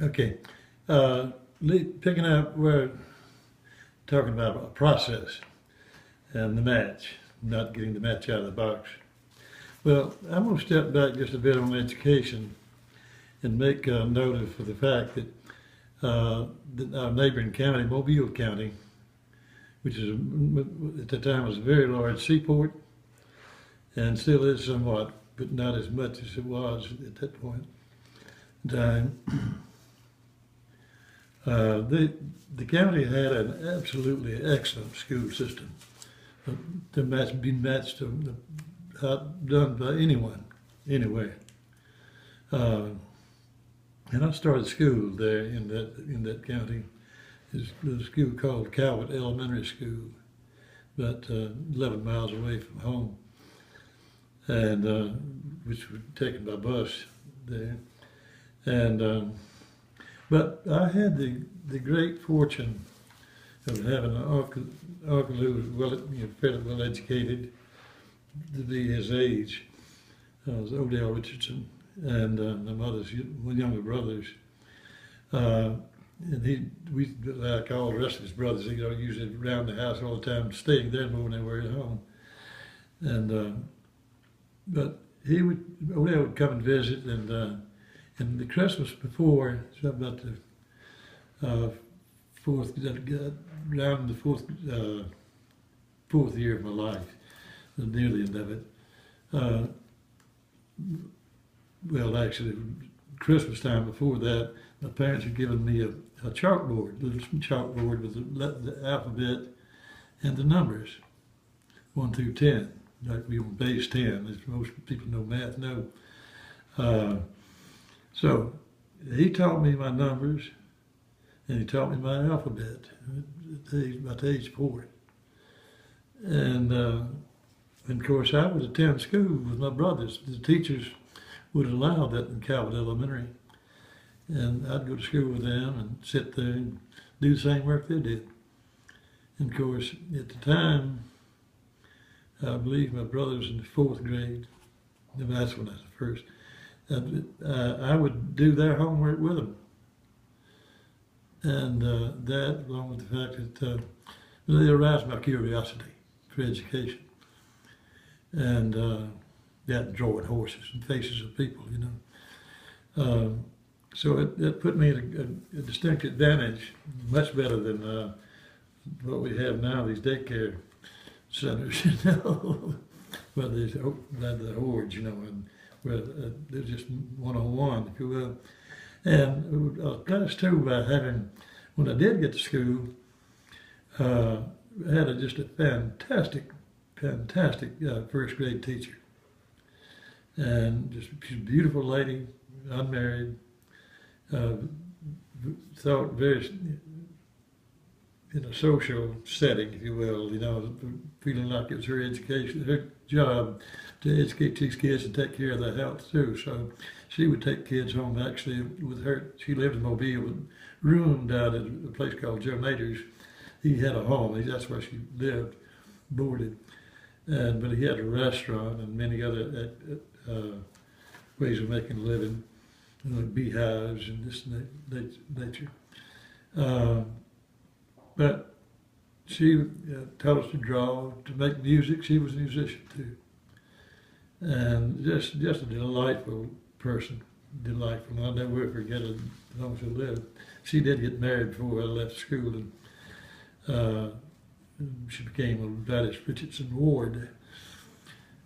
Okay. Uh, Picking up where talking about a process and the match, not getting the match out of the box. Well, I'm going to step back just a bit on education and make a note of for the fact that our neighboring county, Mobile County, which is at the time was a very large seaport and still is somewhat, but not as much as it was at that point in time. The county had an absolutely excellent school system to be matched to done by anyone, anywhere. Uh, and I started school there in that county. It's a school called Calvert Elementary School, about 11 miles away from home, and which was taken by bus there. And but I had the great fortune of having an uncle who was fairly well educated to be his age. It was Odell Richardson and my mother's younger brothers. And we, like all the rest of his brothers, usually around the house all the time, staying there more than they were at home. And but Odell would come and visit, and the Christmas before, so about the around the fourth year of my life, near the end of it. Uh, well, actually, Christmas time before that, my parents had given me a chalkboard, a little chalkboard with the alphabet and the numbers, 1 through 10. Like we were base 10, as most people know math know. So he taught me my numbers, and he taught me my alphabet about age 4. And of course, I would attend school with my brothers. The teachers would allow that in Calvert Elementary. And I'd go to school with them and sit there and do the same work they did. And of course, at the time, I believe my brother was in the 4th grade. And that's when I was the first. I would do their homework with them. And that, along with the fact that they aroused my curiosity for education. And that drawing horses and faces of people, so it put me at a distinct advantage, much better than what we have now, these daycare centers, where there's the hordes, and where they're just one-on-one, if you will. And I was blessed too by having, when I did get to school, I had just a fantastic first grade teacher. And just she's a beautiful lady, unmarried, thought very in a social setting, if you will, feeling like it was her education, her job to educate these kids and take care of their health too. So she would take kids home actually with her. She lived in Mobile, roomed out at a place called Joe Nader's. He had a home, that's where she lived, boarded. But he had a restaurant and many other ways of making a living, like beehives and this and that nature. But she taught us to draw, to make music. She was a musician too, and just a delightful person, delightful. I'll never forget it as long as I lived. She did get married before I left school, and she became a Gladys Richardson Ward.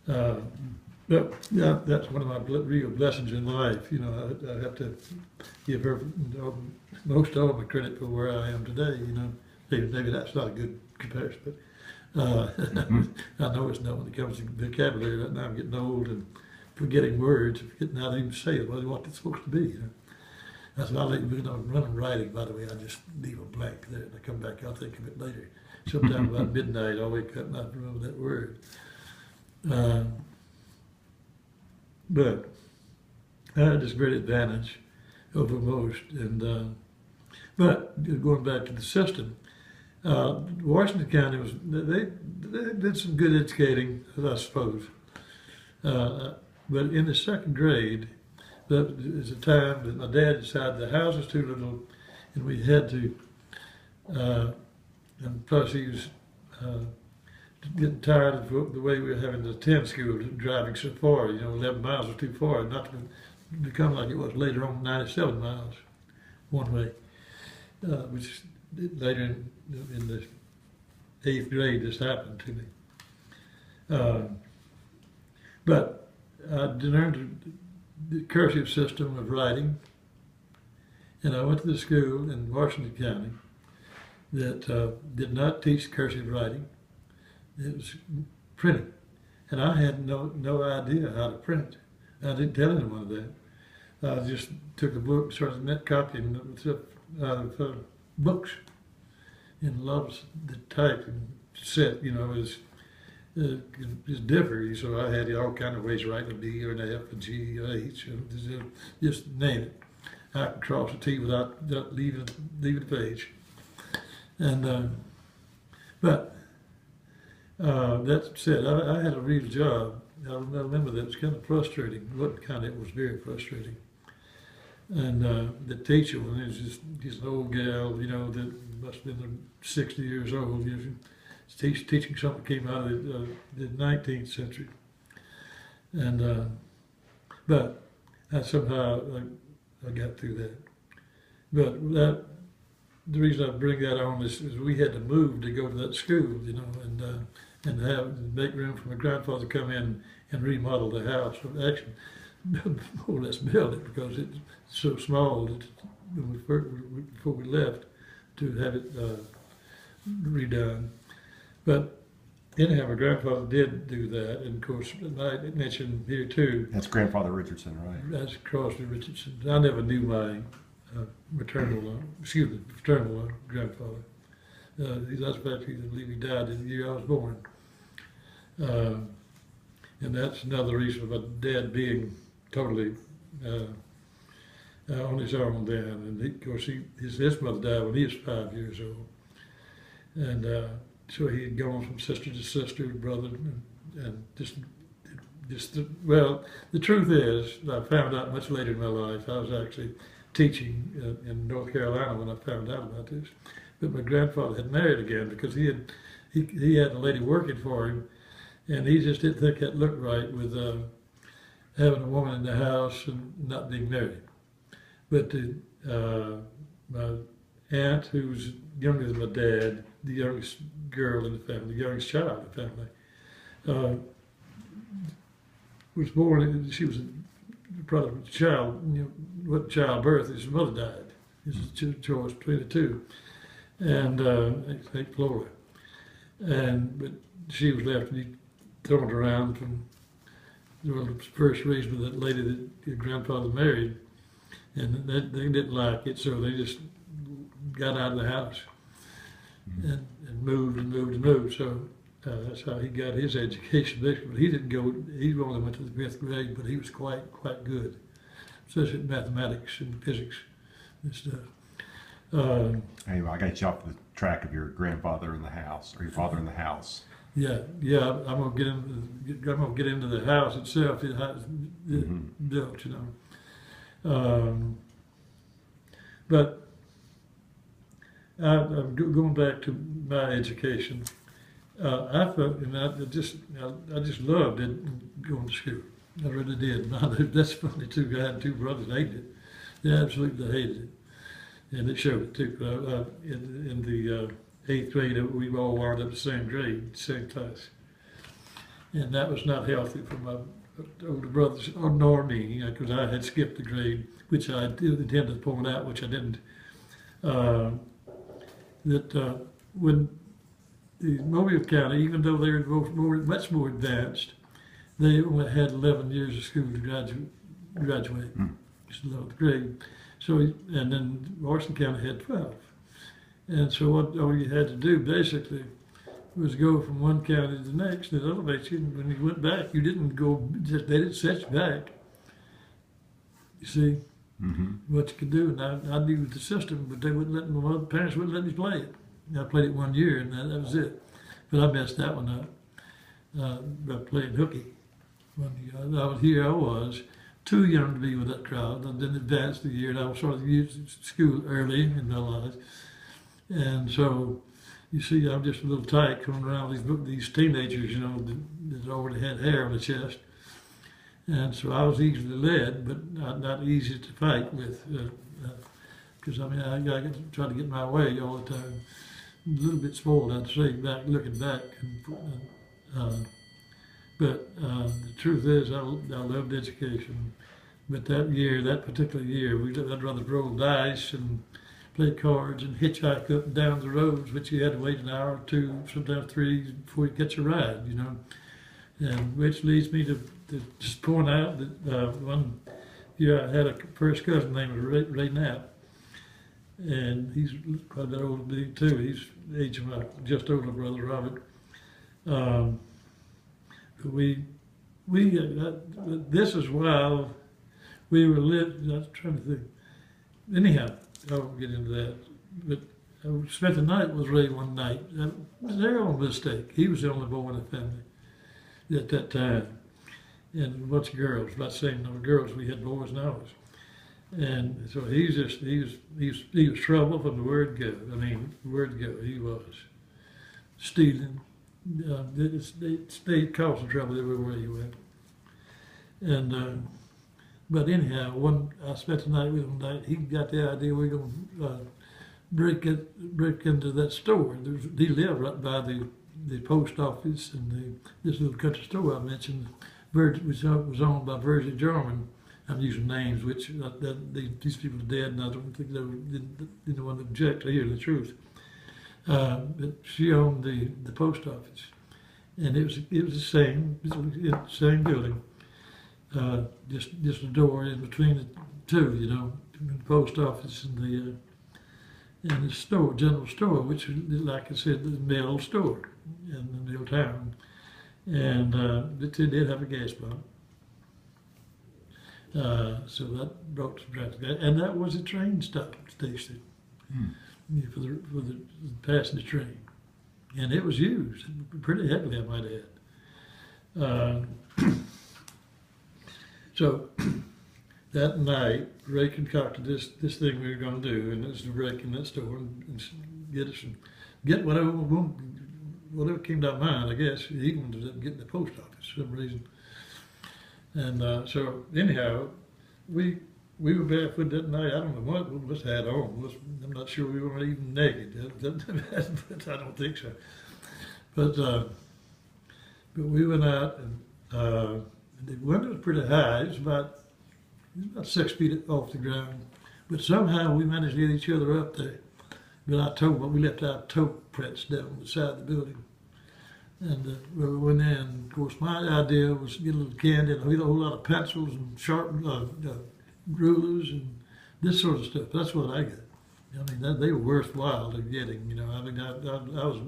But yeah, that's one of my real blessings in life. I have to give her most all of my credit for where I am today. Maybe that's not a good comparison, but I know it's not when it comes to vocabulary. Right now I'm getting old and forgetting words, forgetting how to even say it, what it's supposed to be. That's why I like running writing, by the way. I just leave a blank there and I come back, I'll think of it later. Sometime about midnight, I'll wake up and I remember that word. But I had this great advantage over most. But going back to the system, Washington County they did some good educating, I suppose. But in the 2nd grade, But it's a time that my dad decided the house was too little, and we had to, and plus he was getting tired of the way we were having to attend school, driving so far. 11 miles was too far, not to become like it was later on, 97 miles one way, which later in the 8th grade this happened to me. But I learned the cursive system of writing, and I went to the school in Washington County that did not teach cursive writing. It was printing, and I had no idea how to print. I didn't tell anyone that. I just took a book, started net copying stuff out of books, and loves the type and set, is different. So I had all kind of ways to write a B or an F, a G, or H, just name it. I could cross a T without leaving the page. And but that said, I had a real job. I remember that it was kind of frustrating. It was very frustrating. And the teacher was just an old gal, that must have been 60 years old. Teaching something that came out of the 19th century. And but somehow I got through that. But the reason I bring that on is we had to move to go to that school, and make room for my grandfather to come in and remodel the house. Actually, more or less build it, because it's so small that before we left, to have it redone. But anyhow, my grandfather did do that, and of course, I mentioned here too. That's Grandfather Richardson, right? That's Crosby Richardson. I never knew my fraternal grandfather. That's fact, I believe he died in the year I was born. And that's another reason for my dad being totally on his own then. And of course, his mother died when he was 5 years old. And so he had gone from sister to sister, brother, and well, the truth is, I found out much later in my life, I was actually teaching in North Carolina when I found out about this. But my grandfather had married again, because he had a lady working for him, and he just didn't think that looked right with having a woman in the house and not being married. But my aunt, who was younger than my dad, the youngest girl in the family, the youngest child in the family, was born. She was a product of a child. What childbirth? His mother died. It was a choice between the two, and St. Florida. But she was left to be thrown around from the first raised with that lady that your grandfather married, and they didn't like it, so they just got out of the house and moved and moved and moved. So that's how he got his education. But he didn't go. He only went to the 5th grade, but he was quite good, especially in mathematics and physics and stuff. Anyway, I got you off the track of your grandfather in the house, or your father in the house. Yeah. I'm gonna get into the house itself. Built, But I'm going back to my education. I thought, and I just loved it, going to school. I really did. That's funny too. I had 2 brothers that hated it. They absolutely hated it, and it showed it too. In the 8th grade, we all wound up the same grade, same class, and that was not healthy for my older brothers, nor me, because I had skipped the grade, which I did intend to point out, which I didn't. When the Mobile County, even though they were much more advanced, they only had 11 years of school to graduate, just 11th grade. So, and then Washington County had 12. And so all you had to do basically was go from one county to the next and elevate you. And when you went back, you didn't go, they didn't set you back. You see what you could do. And I knew the system, but they wouldn't let me, my parents wouldn't let me play it. I played it 1 year and that was it. But I messed that one up by playing hooky. I was too young to be with that crowd. I didn't advance the year, and I was sort of used to school early in my life. And so, you see, I'm just a little tight coming around these teenagers, that already had hair on the chest. And so I was easily led, but not easy to fight with. Because, I got to try to get my way all the time. A little bit spoiled, I'd say, looking back. But the truth is, I loved education. But that particular year, I'd rather roll dice and play cards and hitchhike up and down the roads, which you had to wait an hour or two, sometimes 3, before you catch a ride, And which leads me to just point out that one year I had a first cousin named Ray Knapp. And he's quite a bit older than me too. He's the age of my just older brother Robert. This is while we were living. I was trying to think. Anyhow, I won't get into that. But I spent the night with Ray one night. It was their own mistake. He was the only boy in the family at that time, and a bunch of girls. About the same number of girls we had boys and ours. And so he was trouble from the word go. I mean, the word go. He was stealing. They caused trouble everywhere he went. And but anyhow, I spent the night with him. He got the idea we're going to break into that store. He lived right by the post office and this little country store I mentioned, which was owned by Virgin German. I'm using names which these people are dead, and I don't think they didn't want to object to hear the truth. But she owned the post office, and it was the same building, just a door in between the two, the post office and the store, general store, which, like I said, the mail store in the middle town, and it did have a gas pump. So that brought some traffic, and that was a train stop station for the passenger train, and it was used pretty heavily, I might add. So that night, Ray concocted this thing we were going to do, and it's to break in that store and get whatever came to our mind. I guess he wanted to get in the post office for some reason. And so anyhow, we were barefoot that night. I don't know what we had on. I'm not sure we were even naked. I don't think so. But we went out, and the window was pretty high. It was about 6 feet off the ground. But somehow we managed to get each other up there. But we left our toe prints down the side of the building. And we went in. Of course, my idea was to get a little candy and a whole lot of pencils and sharp rulers and this sort of stuff. That's what I got. I mean, they were worthwhile to getting. I mean, I was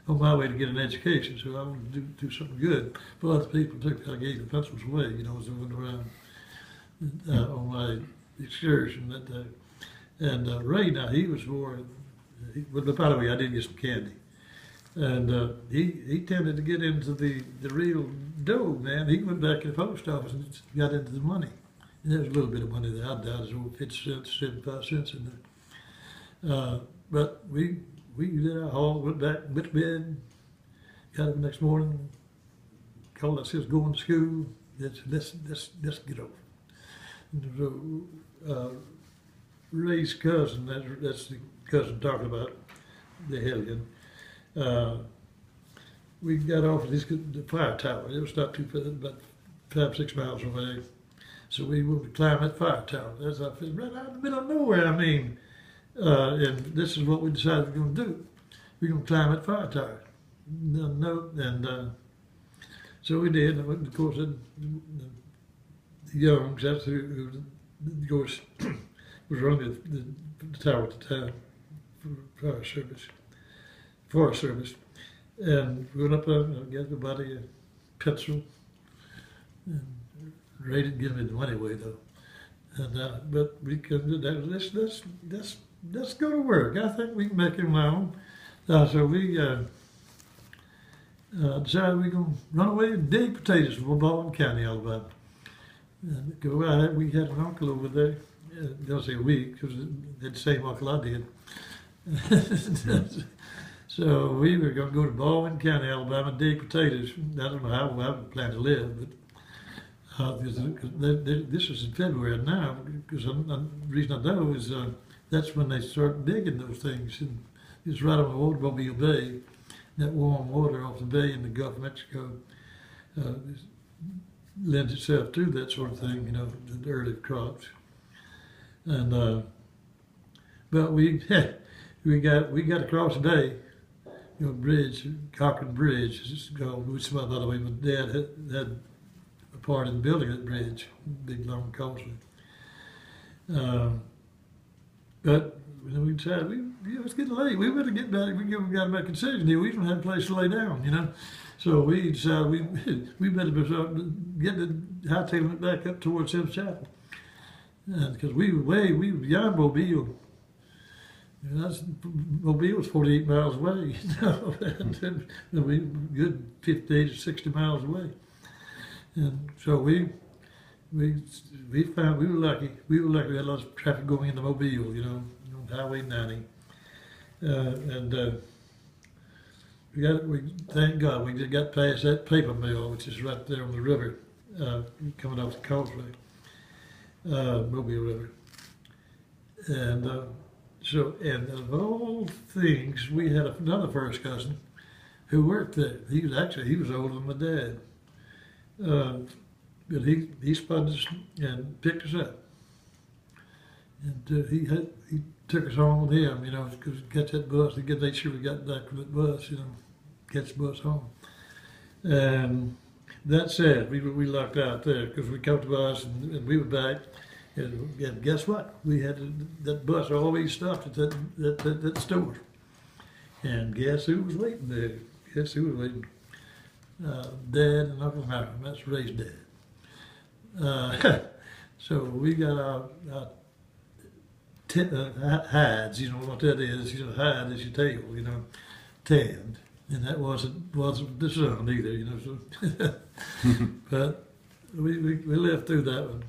on my way to get an education, so I wanted to do something good. But other people I gave the pencils away. As I went around on my excursion that day. And Ray, now he was more. But by the way, I did get some candy. And he tended to get into the real dough, man. He went back to the post office and got into the money. And there was a little bit of money there. I doubt it was over 50 cents, 75 cents in there. But we did our haul, went back, went to bed, got up the next morning, called ourselves going to school. Let's get over. And so Ray's cousin, that's the cousin talking about, the hellion. We got off at the fire tower. It was not too far, about 5-6 miles away. So we would climb that fire tower. That's right out in the middle of nowhere. I mean, and this is what we decided we're going to do. We're going to climb that fire tower. So we did. And of course, the Youngs, that's who of course, was running the tower at the time for Forest Service. And we went up there and got everybody a pencil. And Ray didn't give me the money away though. And but we couldn't do that. Let's go to work. I think we can make him loan. So we decided we're going to run away and dig potatoes from Baldwin County, Alabama. And we had an uncle over there. They'll say we, because they had the same uncle I did. So we were going to go to Baldwin County, Alabama, dig potatoes. I don't know how I plan to live, but this was in February now. Because the reason I know is that's when they start digging those things, and it's right on the Automobile Bay. That warm water off the bay in the Gulf of Mexico lends itself to that sort of thing, you know, the early crops. And but we got across the bay, you know, bridge, Cochran Bridge, it's called, which by the way, my dad had a part in building that bridge, big long causeway. But we decided, it's getting late. We better get back. We got to make a decision here. We don't have a place to lay down, you know. So we decided we better hightailing it back up towards Sims Chapel, because we were beyond Mobile. Mobile was 48 miles away, you know, and we were good 50 to 60 miles away. And so we found we were lucky. We were lucky. We had a lot of traffic going into Mobile, you know, on Highway 90, we thank God we just got past that paper mill, which is right there on the river, coming off the causeway, Mobile River, and and of all things, we had another first cousin who worked there. He was older than my dad. But he spotted us and picked us up, and he took us home with him, you know, because catch that bus to make sure we got back from that bus, you know, catch the bus home. And that said, we lucked out there because we caught the bus and we were back, and guess what? We had that bus always stopped at that store, and guess who was waiting there? Guess who was waiting? Dad and Uncle Hiram. That's Ray's dad. So we got our hides, you know what that is. You know, hide is your tail, you know, tanned, and that wasn't the sun either, you know. So, but we lived through that one.